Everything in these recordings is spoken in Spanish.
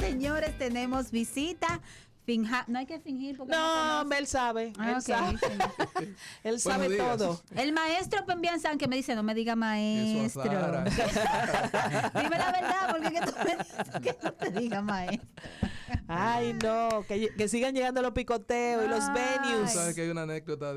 señores, tenemos visita. No hay que fingir porque no él sabe. Él sabe. Él sabe todo. El maestro Pembian San que me dice, no me diga maestro. Dime la verdad, porque que tú me dices que no te diga maestro. Ay, no, que sigan llegando los picoteos y los venues. Sabes que hay una anécdota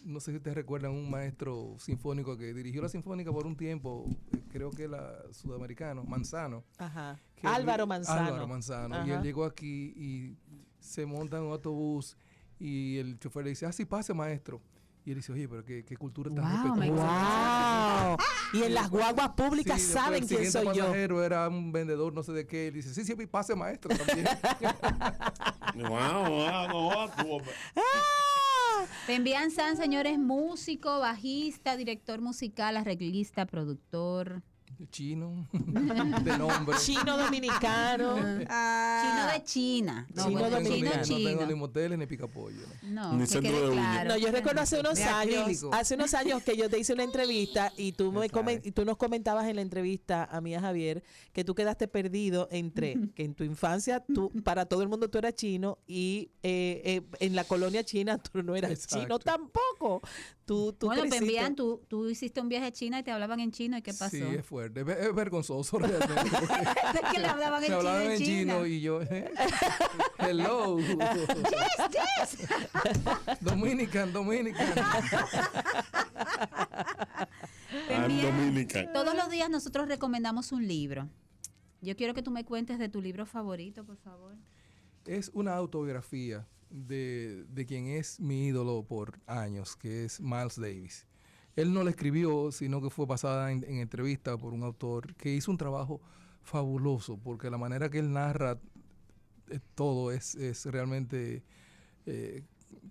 no sé si ustedes recuerdan, un maestro sinfónico que dirigió la sinfónica por un tiempo, creo que era sudamericano, Manzano. Ajá. Álvaro Manzano. Ajá. Y él llegó aquí y se monta en un autobús y el chofer le dice, sí, pase, maestro. Y él dice, oye, pero qué cultura tan respetuosa. ¡Wow! Y en las guaguas públicas saben quién soy yo. El pasajero era un vendedor, no sé de qué. Él dice, sí, pase, maestro, también. Pembian San, señores, músico, bajista, director musical, arreglista, productor. Chino, de nombre. Chino dominicano. Chino de China. Chino dominicano. No tengo ni moteles ni picapollo. No, ni centro de claro. No, yo recuerdo hace unos años que yo te hice una entrevista y tú nos comentabas en la entrevista a mí, a Javier, que tú quedaste perdido entre que en tu infancia para todo el mundo tú eras chino y en la colonia china tú no eras chino tampoco. Bueno, Pembian, tú hiciste un viaje a China y te hablaban en chino, ¿y qué pasó? Sí, es fuerte, es vergonzoso realmente. Es que le hablaban en chino y yo, hello. Yes. Dominican. Pembian, todos los días nosotros recomendamos un libro. Yo quiero que tú me cuentes de tu libro favorito, por favor. Es una autobiografía de quien es mi ídolo por años, que es Miles Davis. Él no la escribió, sino que fue basada en entrevista por un autor que hizo un trabajo fabuloso, porque la manera que él narra todo es realmente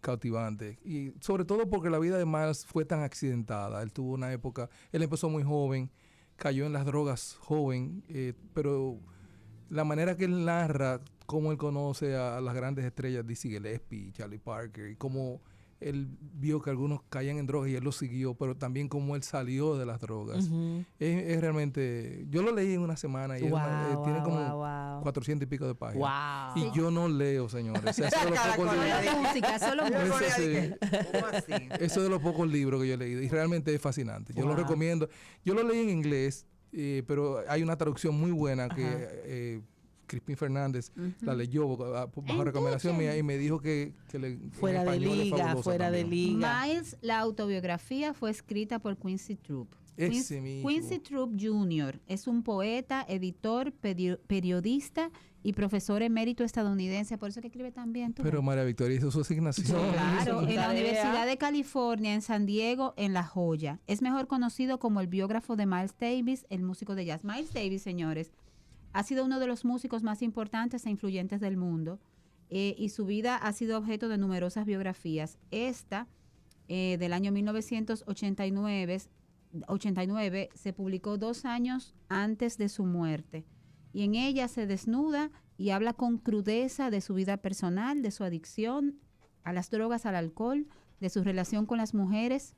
cautivante. Y sobre todo porque la vida de Miles fue tan accidentada. Él tuvo una época, él empezó muy joven, cayó en las drogas joven, pero la manera que él narra, cómo él conoce a las grandes estrellas, Dizzy Gillespie, Charlie Parker, y cómo él vio que algunos caían en drogas y él los siguió, pero también cómo él salió de las drogas. Es realmente... Yo lo leí en una semana y tiene como 400 y pico de páginas. Y yo no leo, señores. Eso es de los pocos libros que yo he leído y realmente es fascinante. Yo lo recomiendo. Yo lo leí en inglés, pero hay una traducción muy buena que... Crispín Fernández la leyó bajo recomendación mía y me dijo que fuera de liga. Miles, la autobiografía fue escrita por Quincy Troop. Quincy Troop Jr. es un poeta, editor, periodista y profesor emérito estadounidense, por eso que escribe tan bien. Pero María Victoria hizo su asignación. Claro, en la Universidad de California, en San Diego, en La Joya. Es mejor conocido como el biógrafo de Miles Davis, el músico de jazz. Miles Davis, señores, ha sido uno de los músicos más importantes e influyentes del mundo y su vida ha sido objeto de numerosas biografías. Esta, del año 1989, se publicó 2 años antes de su muerte y en ella se desnuda y habla con crudeza de su vida personal, de su adicción a las drogas, al alcohol, de su relación con las mujeres,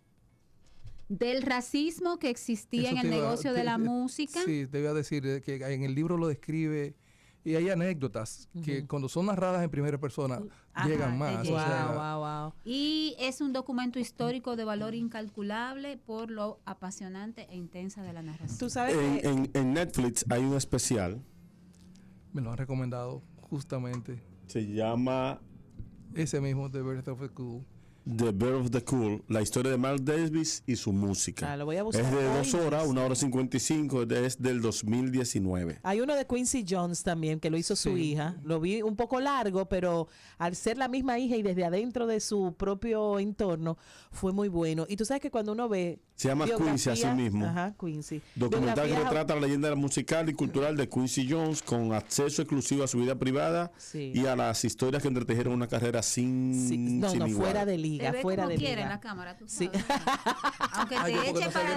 del racismo que existía en el negocio de la música. Sí, te iba a decir que en el libro lo describe y hay anécdotas que cuando son narradas en primera persona llegan más. Wow. Y es un documento histórico de valor incalculable por lo apasionante e intensa de la narración. ¿Tú sabes en Netflix hay un especial. Me lo han recomendado justamente. Se llama... Ese mismo, The Birth of the Cool. The Birth of the Cool, la historia de Miles Davis y su música. Lo voy a buscar. Es de 2 horas, 1 hora 55, es del 2019. Hay uno de Quincy Jones también, que lo hizo su hija. Lo vi un poco largo, pero al ser la misma hija y desde adentro de su propio entorno, fue muy bueno. Y tú sabes que cuando uno ve... Se llama Quincy así mismo. Quincy. Documental que retrata la leyenda musical y cultural de Quincy Jones con acceso exclusivo a su vida privada y a las historias que entretejeron una carrera sin igual. Fuera de liga. Fuera de liga. En la cámara, tú sabes. Sí. Aunque te eche para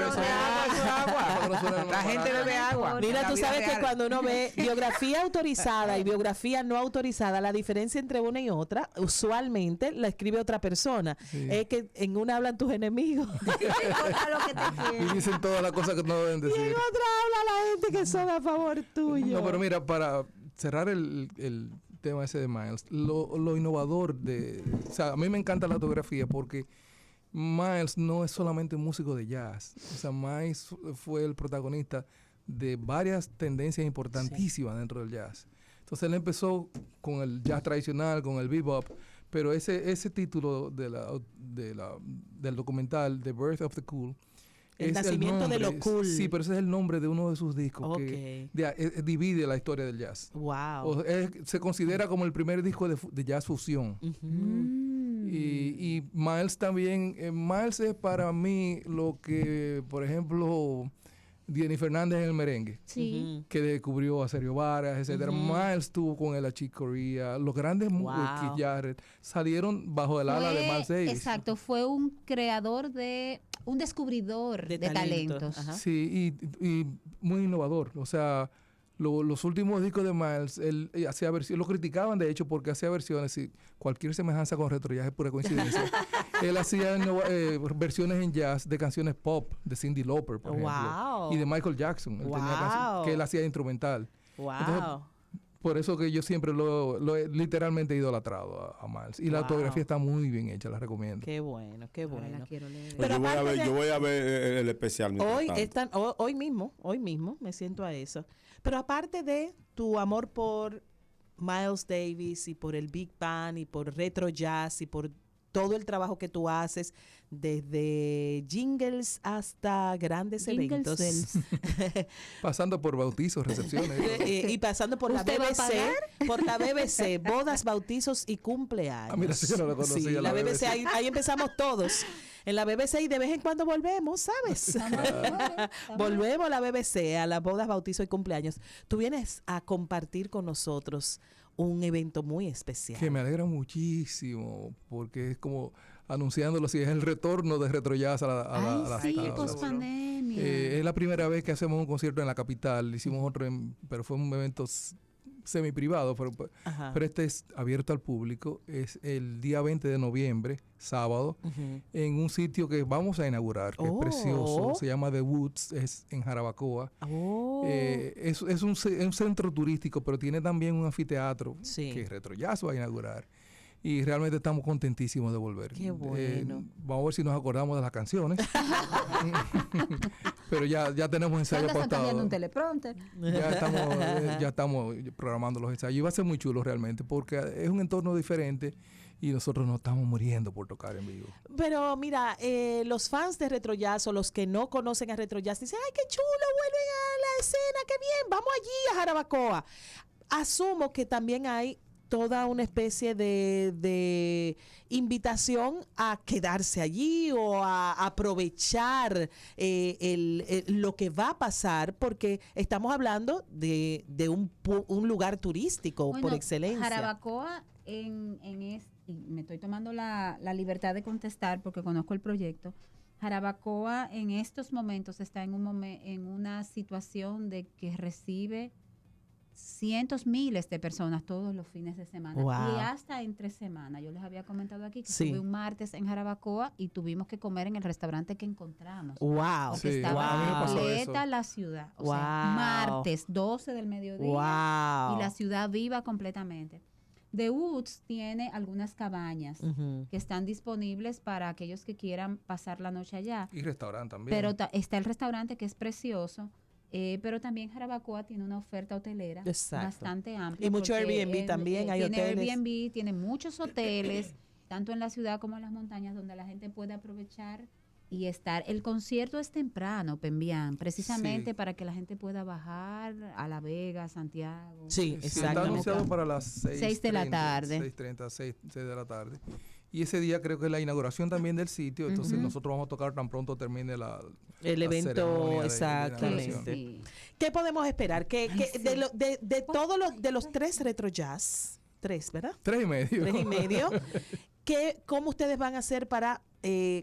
donde la gente bebe agua. Mira, tú sabes que cuando uno ve biografía autorizada y biografía no autorizada, la diferencia entre una y otra, usualmente la escribe otra persona. Es que en una hablan tus enemigos. Y dicen todas las cosas que no deben decir. Y en otra habla la gente que son a favor tuyo. No, pero mira, cerrar el tema ese de Miles, lo innovador o sea, a mí me encanta la autografía porque Miles no es solamente un músico de jazz. O sea, Miles fue el protagonista de varias tendencias importantísimas dentro del jazz. Entonces él empezó con el jazz tradicional, con el bebop, pero ese título del documental, The Birth of the Cool, el nacimiento de lo cool. Sí, pero ese es el nombre de uno de sus discos Okay. que divide la historia del jazz. Wow. Se considera como el primer disco de jazz fusión. Y Miles también, Miles es para mí lo que, por ejemplo, Diony Fernández en el merengue, que descubrió a Sergio Vargas, etcétera. Miles estuvo con él a Chick Corea. Los grandes Keith Jarrett salieron bajo el ala de Miles Davis. Exacto, fue un creador un descubridor de talentos. Ajá. Sí, y muy innovador. O sea, los últimos discos de Miles, él hacía versiones, lo criticaban de hecho porque hacía versiones, y cualquier semejanza con Retro Jazz es pura coincidencia. Él hacía versiones en jazz de canciones pop de Cyndi Lauper, por ejemplo, y de Michael Jackson. Él tenía canciones que él hacía instrumental. Entonces, por eso que yo siempre lo he literalmente idolatrado a Miles. Y la autografía está muy bien hecha, la recomiendo. Qué bueno, qué bueno. Pero yo voy a ver el especial. Hoy mismo me siento a eso. Pero aparte de tu amor por Miles Davis y por el Big Band y por Retro Jazz y por todo el trabajo que tú haces, desde jingles hasta grandes eventos. Pasando por bautizos, recepciones. Y pasando por la BBC, bodas, bautizos y cumpleaños. Mira, si yo no lo conocía. Sí, la BBC, ahí empezamos todos. En la BBC y de vez en cuando volvemos, ¿sabes? Volvemos a la BBC, a las bodas, bautizos y cumpleaños. Tú vienes a compartir con nosotros un evento muy especial. Que me alegra muchísimo, porque es como anunciándolo, si es el retorno de Retro Jazz a la post-pandemia. Es la primera vez que hacemos un concierto en la capital. Hicimos otro, pero fue un evento semi-privado, pero este es abierto al público. Es el día 20 de noviembre, sábado, en un sitio que vamos a inaugurar, que es precioso. Se llama The Woods, es en Jarabacoa. Es un centro turístico, pero tiene también un anfiteatro que Retro Jazz va a inaugurar. Y realmente estamos contentísimos de volver. Qué bueno. Vamos a ver si nos acordamos de las canciones. Pero ya tenemos ensayos pautados. Un teleprompter. Ya estamos programando los ensayos. Y va a ser muy chulo realmente, porque es un entorno diferente y nosotros nos estamos muriendo por tocar en vivo. Pero mira, los fans de Retro Jazz o los que no conocen a Retro Jazz dicen, ¡ay, qué chulo! Vuelven a la escena, qué bien, vamos allí a Jarabacoa. Asumo que también hay toda una especie de invitación a quedarse allí o a aprovechar lo que va a pasar, porque estamos hablando de un lugar turístico por excelencia. Jarabacoa y me estoy tomando la libertad de contestar porque conozco el proyecto. Jarabacoa en estos momentos está en una situación de que recibe cientos, miles de personas todos los fines de semana. Y hasta entre semana. Yo les había comentado aquí que estuve un martes en Jarabacoa y tuvimos que comer en el restaurante que encontramos. Porque estaba completa la ciudad. O sea, martes, 12 del mediodía. Y la ciudad viva completamente. The Woods tiene algunas cabañas que están disponibles para aquellos que quieran pasar la noche allá. Y restaurante también. Pero está el restaurante que es precioso. Pero también Jarabacoa tiene una oferta hotelera bastante amplia. Y mucho Airbnb también, hay hoteles. Tiene Airbnb, tiene muchos hoteles, tanto en la ciudad como en las montañas, donde la gente puede aprovechar y estar. El concierto es temprano, Pembián, precisamente para que la gente pueda bajar a La Vega, Santiago. Sí, exacto. Está anunciado para las 6 de la tarde. 6:30, 6 de la tarde. Y ese día creo que es la inauguración también del sitio, entonces nosotros vamos a tocar tan pronto termine el evento, exactamente. Sí. ¿Qué podemos esperar? De todos los 3 Retro Jazz, 3, ¿verdad? 3.5. 3.5. ¿Cómo ustedes van a hacer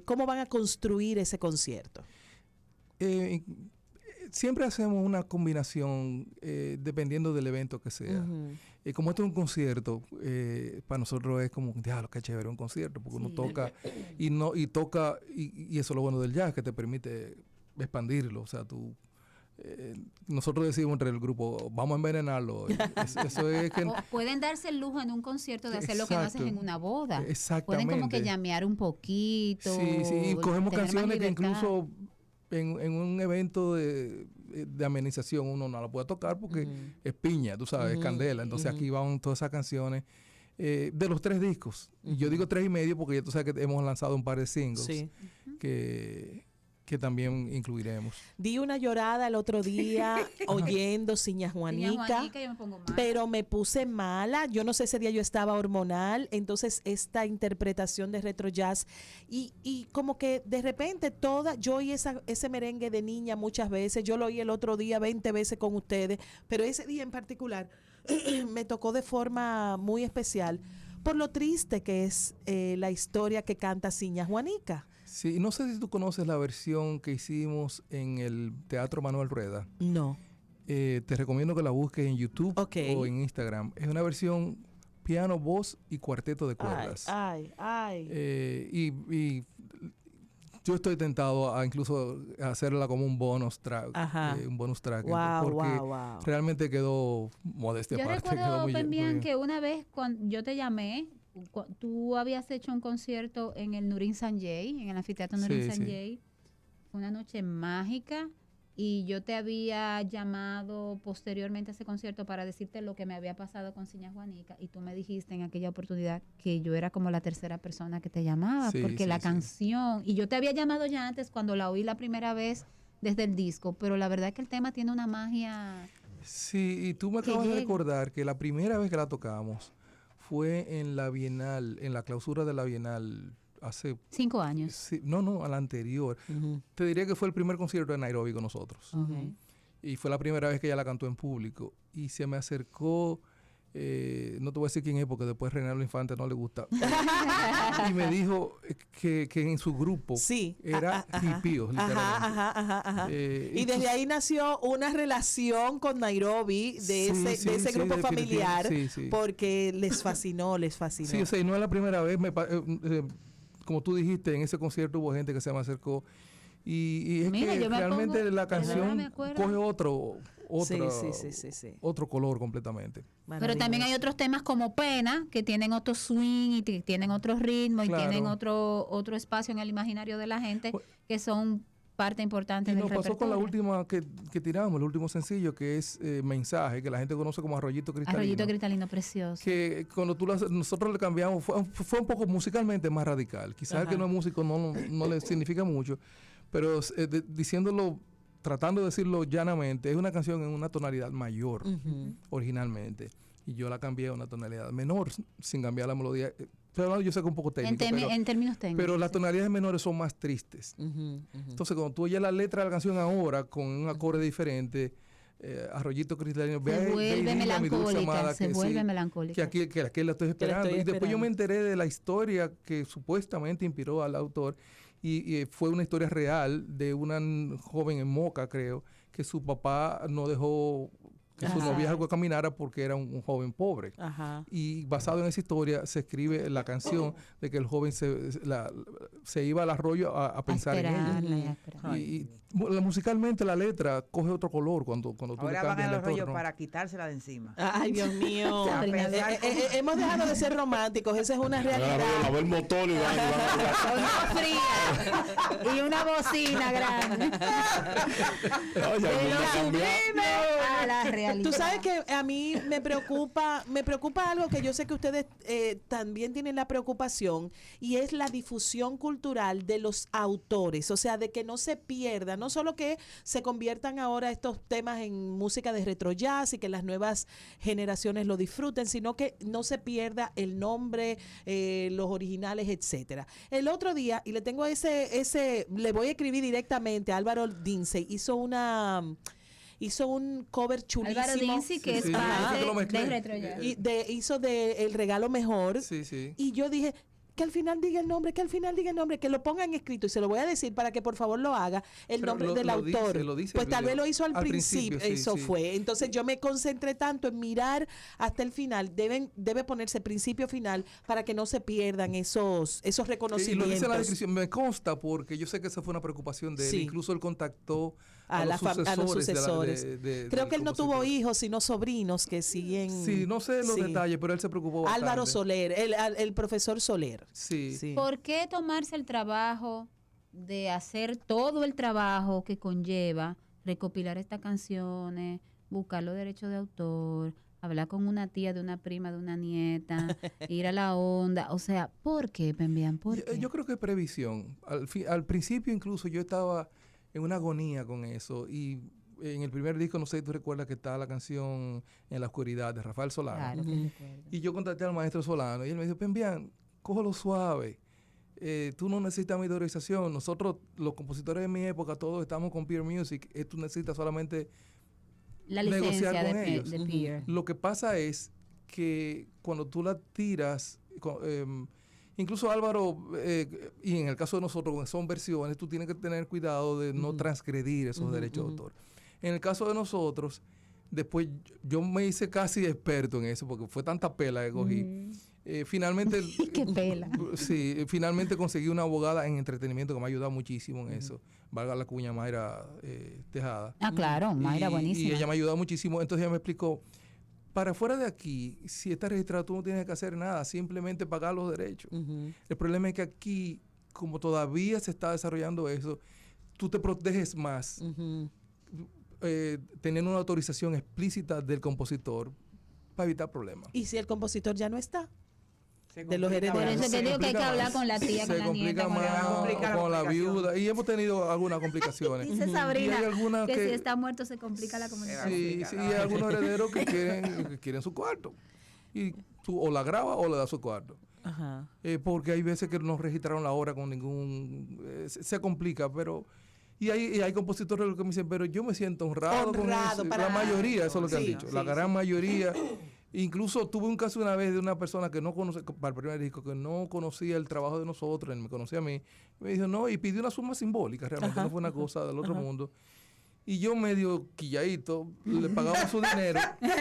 cómo van a construir ese concierto? Siempre hacemos una combinación dependiendo del evento que sea. Como esto es un concierto, para nosotros es como, diablo, qué chévere un concierto, porque uno toca y eso es lo bueno del jazz, que te permite expandirlo. O sea, tú nosotros decimos entre el grupo, vamos a envenenarlo. Eso es que... O pueden darse el lujo en un concierto de hacer lo que no hacen en una boda. Exactamente. Pueden como que llamear un poquito. Sí, y cogemos canciones que incluso en un evento de amenización uno no la puede tocar porque es piña, tú sabes, es candela. Entonces aquí van todas esas canciones de los 3 discos. Y yo digo 3 y medio porque ya tú sabes que hemos lanzado un par de singles que también incluiremos. Di una llorada el otro día oyendo Siña Juanica, yo me pongo mal. pero me puse mala. Yo no sé, ese día yo estaba hormonal. Entonces esta interpretación de retro jazz y como que de repente yo oí ese merengue de niña muchas veces. Yo lo oí el otro día 20 veces con ustedes, pero ese día en particular me tocó de forma muy especial por lo triste que es la historia que canta Siña Juanica. Sí, no sé si tú conoces la versión que hicimos en el Teatro Manuel Rueda. No. Te recomiendo que la busques en YouTube o en Instagram. Es una versión piano, voz y cuarteto de cuerdas. Y yo estoy tentado a incluso hacerla como un bonus track. Un bonus track. Porque realmente quedó modestia aparte. Yo recuerdo, Pembian, que una vez cuando yo te llamé, tú habías hecho un concierto en el Nurin Sanjay, en el anfiteatro Nurin Sanjay. Fue una noche mágica y yo te había llamado posteriormente a ese concierto para decirte lo que me había pasado con Siña Juanica y tú me dijiste en aquella oportunidad que yo era como la tercera persona que te llamaba porque la canción, y yo te había llamado ya antes cuando la oí la primera vez desde el disco, pero la verdad es que el tema tiene una magia. Sí, y tú me acabas de recordar que la primera vez que la tocamos fue en la Bienal, en la clausura de la Bienal hace... 5 años. Sí, no, a la anterior. Te diría que fue el primer concierto de Nairobi con nosotros. Y fue la primera vez que ella la cantó en público. Y se me acercó, no te voy a decir quién es porque después Reinaldo Infante no le gusta. Y me dijo que en su grupo era hipíos, literalmente. Y desde ahí nació una relación con Nairobi de ese grupo familiar porque les fascinó. Sí, o sea, y no es la primera vez. Como tú dijiste, en ese concierto hubo gente que se me acercó y es que realmente la canción coge otro color completamente. Pero también hay otros temas como Pena, que tienen otro swing y tienen otro ritmo y tienen otro espacio en el imaginario de la gente que son parte importante del repertorio. Pasó con la última que tiramos, el último sencillo, que es Mensaje, que la gente conoce como Arroyito Cristalino. Arroyito Cristalino, precioso. Que cuando nosotros le cambiamos, fue un poco musicalmente más radical. Quizás el que no es músico no le significa mucho, pero diciéndolo, tratando de decirlo llanamente, es una canción en una tonalidad mayor originalmente. Y yo la cambié a una tonalidad menor, sin cambiar la melodía. Pero yo sé que es un poco técnico. En términos técnicos. Pero las tonalidades menores son más tristes. Entonces, cuando tú oyes la letra de la canción ahora, con un acorde diferente, Arroyito Cristalino, se vuelve melancólica. Que aquí la estoy esperando. Y después yo me enteré de la historia que supuestamente inspiró al autor. Y fue una historia real de una joven en Moca, creo, que su papá no dejó que su noviazgo caminara porque era un joven pobre. Y basado en esa historia se escribe la canción de que el joven se iba al arroyo a pensar en ella. Y musicalmente la letra coge otro color cuando tú ahora le cambias el arroyo para quitársela de encima. Ay, Dios mío. Hemos dejado de ser románticos, esa es una realidad. A ver el motor y una fría y una bocina grande. A la realidad. Tú sabes que a mí me preocupa algo que yo sé que ustedes también tienen la preocupación, y es la difusión cultural de los autores, o sea, de que no se pierda, no solo que se conviertan ahora estos temas en música de retro jazz y que las nuevas generaciones lo disfruten, sino que no se pierda el nombre, los originales, etcétera. El otro día, y le tengo le voy a escribir directamente a Álvaro Dince, hizo un cover chulísimo. Álvaro Dince, que es parte de retro jazz. Hizo de El Regalo Mejor. Y yo dije, que al final diga el nombre, que lo pongan escrito y se lo voy a decir para que por favor lo haga, el nombre del autor. Pues tal vez lo hizo al principio, sí, eso fue. Entonces yo me concentré tanto en mirar hasta el final, debe ponerse principio final para que no se pierdan esos reconocimientos. Y lo dice en la descripción, me consta porque yo sé que esa fue una preocupación de él, incluso él contactó a los sucesores. Creo que él no tuvo hijos, sino sobrinos que siguen. Sí, no sé los detalles, pero él se preocupó bastante. Álvaro Soler, el profesor Soler. Sí. ¿Por qué tomarse el trabajo de hacer todo el trabajo que conlleva recopilar estas canciones, buscar los derechos de autor, hablar con una tía, de una prima, de una nieta, ir a la onda? O sea, ¿por qué, Pembian? ¿Por qué? Yo creo que es previsión. Al principio incluso yo estaba en una agonía con eso y en el primer disco, no sé si tú recuerdas que está la canción En la oscuridad de Rafael Solano. Claro que recuerdo. Y yo contacté al maestro Solano y él me dijo, Pembian, cógelo suave. Tú no necesitas mi autorización. Nosotros, los compositores de mi época, todos estamos con Peer Music. Tú necesitas solamente la licencia negociar con ellos. de Peer. Lo que pasa es que cuando tú la tiras, incluso Álvaro, y en el caso de nosotros, son versiones, tú tienes que tener cuidado de no transgredir esos derechos de autor. En el caso de nosotros, después yo me hice casi experto en eso, porque fue tanta pela que cogí. Finalmente, ¡Qué pela! Sí, finalmente conseguí una abogada en entretenimiento que me ha ayudado muchísimo en eso. Valga la cuña, Mayra Tejada. Ah, claro, Mayra, buenísima. Y ella me ha ayudado muchísimo. Entonces ella me explicó, para fuera de aquí, si está registrado, tú no tienes que hacer nada, simplemente pagar los derechos. El problema es que aquí, como todavía se está desarrollando eso, tú te proteges más teniendo una autorización explícita del compositor para evitar problemas. ¿Y si el compositor ya no está? De los herederos. Por eso te digo que hay que hablar con la tía, con la nieta, con la viuda. Y hemos tenido algunas complicaciones. Dice Sabrina que si está muerto se complica la comunicación. Sí, hay algunos herederos que quieren su cuarto. Y tú o la grabas o le das su cuarto. Ajá. Porque hay veces que no registraron la obra con ningún... se complica, pero... Y hay compositores que me dicen, pero yo me siento honrado con eso. La mayoría, eso es lo que han dicho. La gran mayoría... Incluso tuve un caso una vez de una persona que no conoce, para el primer disco, que no conocía el trabajo de nosotros, él me conocía a mí. Me dijo, no, y pidió una suma simbólica, realmente no fue una cosa del otro mundo. Y yo medio quilladito, le pagamos su dinero.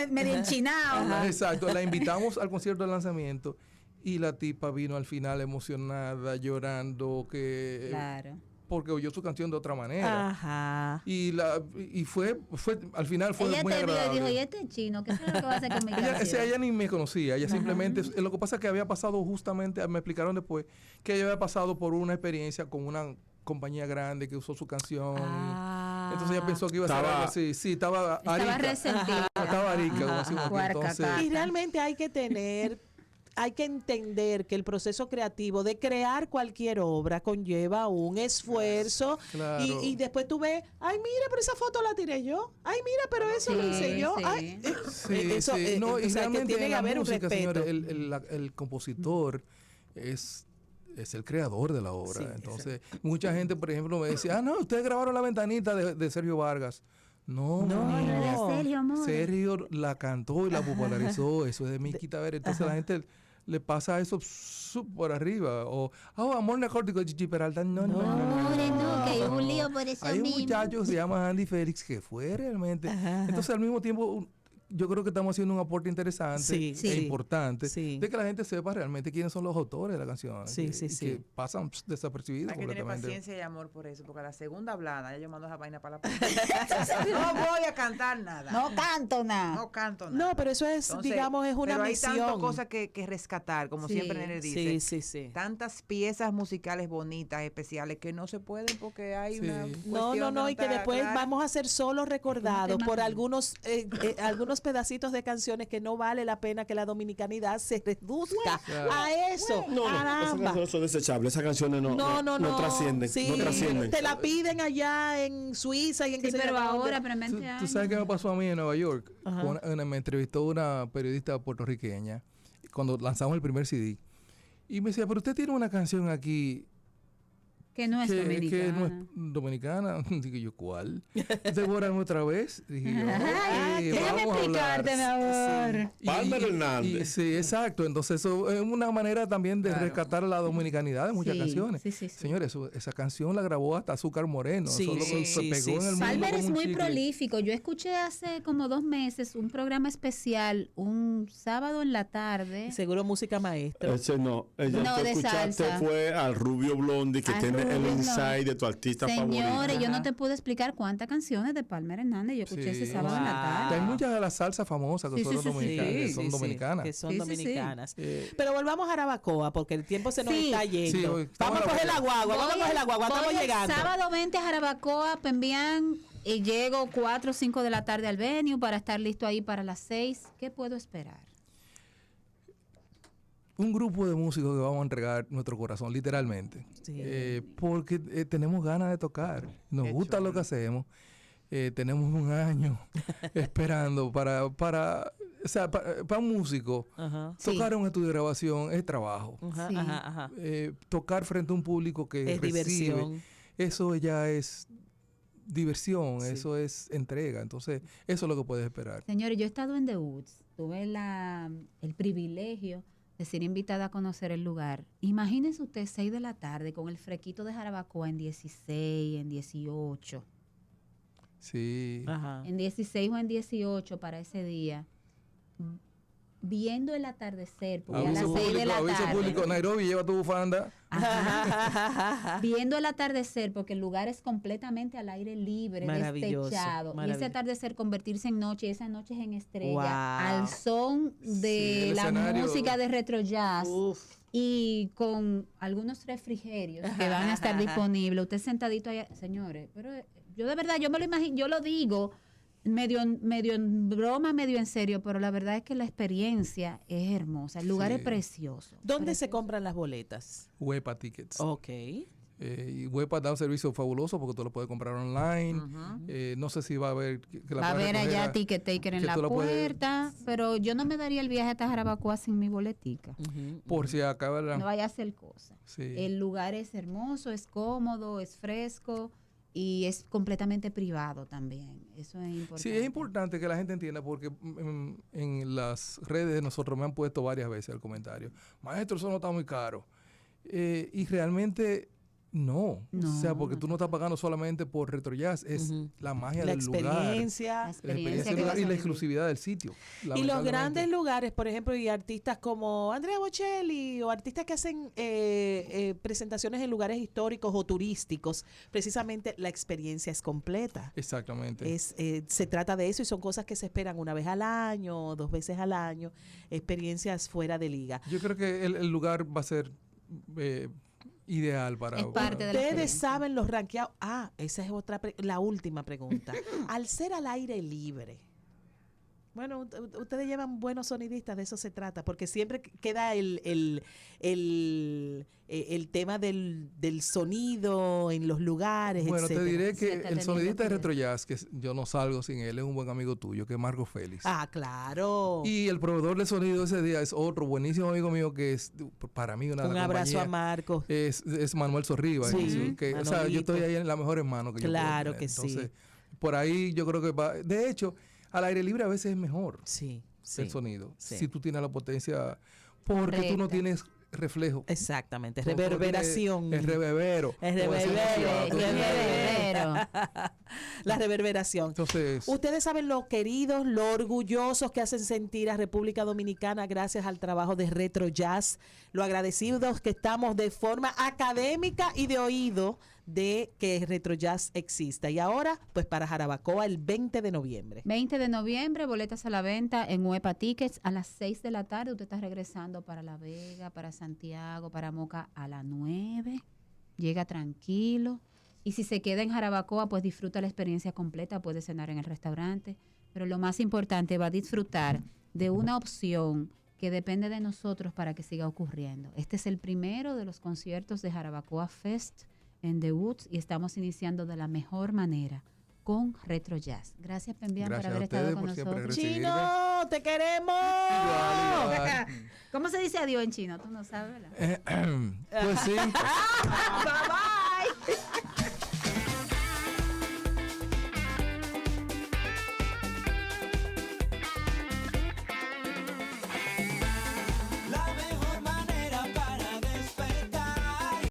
Medio enchinado. Exacto, la invitamos al concierto de lanzamiento y la tipa vino al final emocionada, llorando, que... Claro. Porque oyó su canción de otra manera. Ajá. Y fue al final fue ella muy agradable. Ella te vio y dijo, ¿y este chino? ¿Qué es lo que va a hacer con mi canción? Ella ni me conocía. Ella simplemente... Lo que pasa es que había pasado justamente... Me explicaron después que ella había pasado por una experiencia con una compañía grande que usó su canción. Entonces ella pensó que iba a ser algo así. Sí, estaba arica. Estaba resentida. Estaba arica, como decimos aquí. Entonces, y realmente hay que entender que el proceso creativo de crear cualquier obra conlleva un esfuerzo. Claro. Y después tú ves, ay, mira, pero esa foto la tiré yo. Ay, mira, pero eso lo hice yo. Sí. Ay, eso, no, y realmente que tiene que haber música, un respeto. Señores, el compositor es el creador de la obra. Sí, entonces, mucha gente, por ejemplo, me decía, no, ustedes grabaron La Ventanita de Sergio Vargas. No, de Sergio, amor. Sergio la cantó y la popularizó. Eso es de Miki Taveras. Entonces la gente le pasa eso por arriba. O, amor narcótico de Chichi Peralta. No, que hay un lío por eso hay mismo. un muchacho que se llama Andy Félix que fue realmente. Entonces al mismo tiempo... Yo creo que estamos haciendo un aporte interesante e importante de que la gente sepa realmente quiénes son los autores de la canción. Que pasan desapercibidos. Hay que tener paciencia y amor por eso, porque a la segunda hablada ya yo mando esa vaina para la no voy a cantar nada. No canto nada. No, pero eso es, entonces, digamos, es una misión. Pero hay tantas cosas que rescatar, como siempre Nene dice. Sí. Tantas piezas musicales bonitas, especiales, que no se pueden porque hay una cuestión No, y que después vamos a ser solo recordados por algunos pedacitos de canciones que no vale la pena que la dominicanidad se reduzca a eso. Esas canciones son desechables, esas canciones no trascienden. No trascienden. Te la piden allá en Suiza y en pero ahora, ¿Tú sabes qué me pasó a mí en Nueva York? Me entrevistó una periodista puertorriqueña cuando lanzamos el primer CD y me decía, pero usted tiene una canción aquí Que no es dominicana. Que no es dominicana. Digo yo, ¿cuál? ¿Devoran otra vez? Dije yo, déjame explicarte, mi amor. Palmer Hernández. Sí, exacto. Entonces eso es una manera también de rescatar la dominicanidad de muchas canciones. Sí. Señores, esa canción la grabó hasta Azúcar Moreno. Se pegó en el mundo. Palmer es como un muy chicle. prolífico. Yo escuché hace como 2 meses un programa especial, un sábado en la tarde. Seguro música maestro. Ese no. Ella No, tú de escuchaste salsa. fue al Rubio Blondie, que Al tiene el Rubio insight de tu artista favorito. Señores, yo no te puedo explicar cuántas canciones de Palmer Hernández yo escuché ese sábado en la tarde. Hay muchas de las salsas famosas que son dominicanas. Que son dominicanas. Que son dominicanas. Sí. Pero volvamos a Jarabacoa, porque el tiempo se nos está yendo. Sí, hoy vamos a coger la guagua, estamos Voy llegando. Sábado 20 a Jarabacoa, Pembián, y llego 4 o 5 de la tarde al venue para estar listo ahí para las 6. ¿Qué puedo esperar? Un grupo de músicos que vamos a entregar nuestro corazón, literalmente. Sí. Porque tenemos ganas de tocar. Nos gusta lo que hacemos. Tenemos un año esperando para un músico. Tocar en un estudio de grabación es trabajo. Tocar frente a un público que es recibe, diversión. eso ya es diversión, eso es entrega. Entonces, eso es lo que puedes esperar. Señores, yo he estado en The Woods. Tuve el privilegio de ser invitada a conocer el lugar. Imagínense usted 6 de la tarde con el frequito de Jarabacoa en 16, en 18. Sí. En 16 o en 18 para ese día, viendo el atardecer, porque a las 6 de la aviso tarde. público, Nairobi, lleva tu bufanda. Viendo el atardecer, porque el lugar es completamente al aire libre, Maravilloso, despechado. Y ese atardecer convertirse en noche, y esa noche es en estrella, Wow. al son de la escenario. música de retro jazz. Y con algunos refrigerios que van a estar disponibles. Usted sentadito allá, señores, pero yo de verdad, yo me lo imagino, yo lo digo medio en broma, medio en serio, pero la verdad es que la experiencia es hermosa, el lugar es precioso. ¿Dónde se compran las boletas? Huepa Tickets. Ok. Y Huepa da un servicio fabuloso porque tú lo puedes comprar online. No sé si va a haber... Va a haber allá Ticket Taker en la puerta, pero yo no me daría el viaje hasta Jarabacoa sin mi boletica. Por si acaba la... No vaya a hacer cosas. Sí. El lugar es hermoso, es cómodo, es fresco y es completamente privado también. Eso es importante. Sí, es importante que la gente entienda porque en las redes de nosotros me han puesto varias veces el comentario. Maestro, eso no está muy caro. Y realmente... No, o sea, porque tú no estás pagando solamente por Retro Jazz, es la magia del lugar. La experiencia y la exclusividad del sitio. Y los grandes lugares, por ejemplo, y artistas como Andrea Bocelli o artistas que hacen presentaciones en lugares históricos o turísticos, precisamente la experiencia es completa. Exactamente. Se trata de eso y son cosas que se esperan una vez al año, 2 veces al año, experiencias fuera de liga. Yo creo que el lugar va a ser... ideal para... Es parte de la Ustedes saben los rankeados. Esa es la última pregunta. Al ser al aire libre, bueno, ustedes llevan buenos sonidistas, de eso se trata, porque siempre queda el tema del sonido en los lugares, bueno, etcétera. te diré que el sonidista de Retro Jazz, que yo no salgo sin él, es un buen amigo tuyo, que es Marco Félix. Claro. Y el proveedor de sonido ese día es otro buenísimo amigo mío que es para mí una de las Un abrazo compañías. a Marco. Es Manuel Sorriba. Sí, que, o sea, yo estoy ahí en las mejores manos que claro yo puedo tener. que Entonces, sí. por ahí yo creo que va... De hecho, al aire libre a veces es mejor el sonido. Sí. Si tú tienes la potencia... Porque tú no tienes reflejo. Exactamente, reverberación. Es reverbero. La reverberación. Entonces, ustedes saben lo queridos, lo orgullosos que hacen sentir a República Dominicana gracias al trabajo de Retro Jazz, lo agradecidos que estamos de forma académica y de oído de que Retro Jazz exista. Y ahora, pues para Jarabacoa, el 20 de noviembre. 20 de noviembre, boletas a la venta en Huepa Tickets a las 6 de la tarde. Usted está regresando para La Vega, para Santiago, para Moca a las 9. Llega tranquilo. Y si se queda en Jarabacoa, pues disfruta la experiencia completa. Puede cenar en el restaurante. Pero lo más importante, va a disfrutar de una opción que depende de nosotros para que siga ocurriendo. Este es el primero de los conciertos de Jarabacoa Fest en The Woods y estamos iniciando de la mejor manera con Retro Jazz. Gracias, Pembián, por haber estado con nosotros. ¡Chino, te queremos! Igual. ¿Cómo se dice adiós en chino? Tú no sabes, ¿verdad? Pues sí. Bye, bye.